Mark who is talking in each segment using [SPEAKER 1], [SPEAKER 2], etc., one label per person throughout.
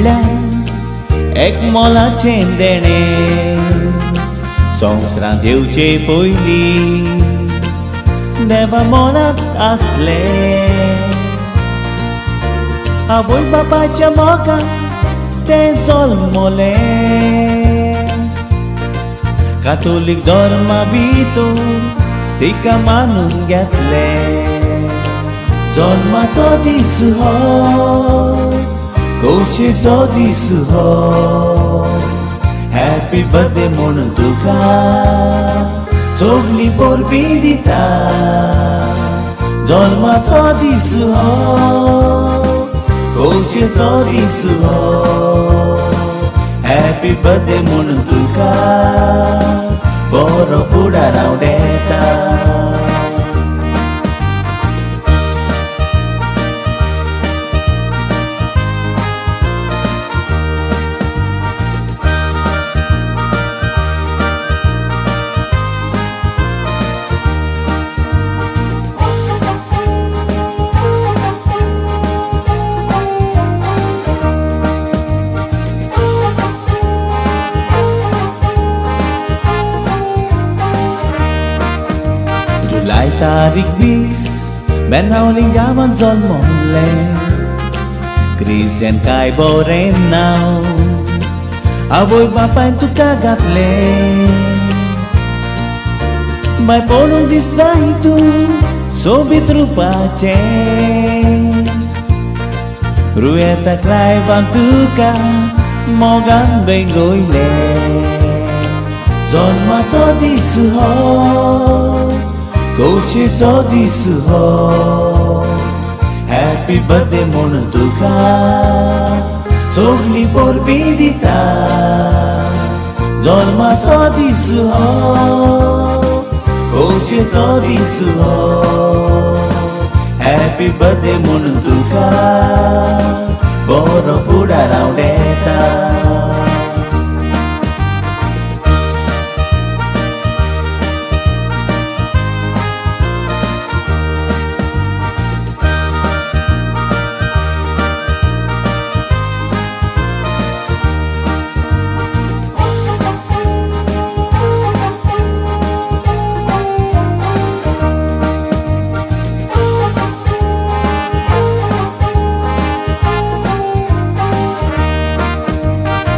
[SPEAKER 1] म्हटल्यार एक मोलाचें देणें संवसारांत येवचे पयलीं देवा मनांत आसलें आवय बापाच्या मोगान तें जल्मलें कातोलीक धर्मा भितर तिका मानून घेतलें जल्माचो दीस हो कौशेचो दीस हो हॅपी बर्थडे म्हणून तुका सगळी पोरबी दिता जल्माचो दीस हो कौशेचो दीस हो हॅपी बर्थडे म्हणून तुका बरो फुडार हांव देता जुलाई तारीख 20 बेनावलीं गांवांत जल्मलें क्रिस्टियन काय बरें नांव आवय बापायन तुका घातलें बाय पळोवन दिसता हितून सोबीत रुपाचें रुयेता क्रायवान तुका मोगान बेंगोयलें जल्माचो दीस हो कौशेचो दीस हो हॅपी बर्थडे म्हणून तुका सगळी पोरबी दिता जल्माचो दीस हो कौशेचो दीस हो हॅपी बर्थडे म्हणून तुका बरो फुडार हांव देता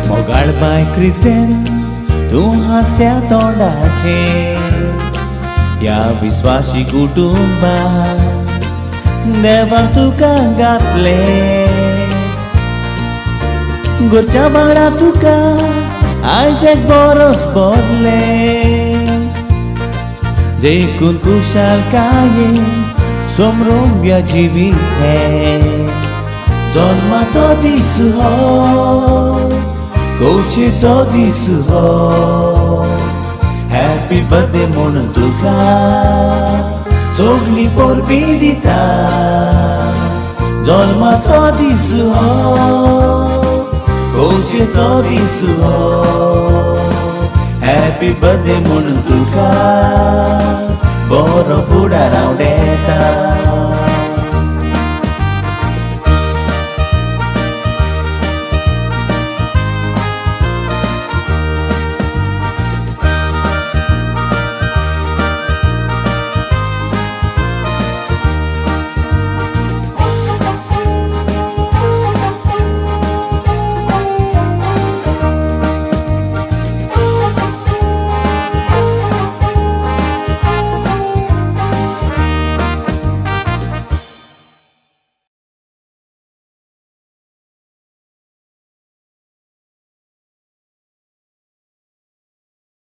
[SPEAKER 1] मोगाळ बाय क्रिस्टियन तूं हास्त्या तोंडाचें ह्या विस्वासी कुटुंबाक देवान तुका घातलें घरच्या वांगडा तुका आयज एक बरोस बदलें देखून कुशालकायेन समरूंक ह्या जिवीत हें जल्माचो दीस हो कौशेचो दीस हो हॅपी बर्थडे म्हणून तुका सगळी पोरबी दिता जल्माचो दीस हो कौशेचो दीस हो हॅपी बर्थडे म्हणून तुका बरो फुडार हांव देता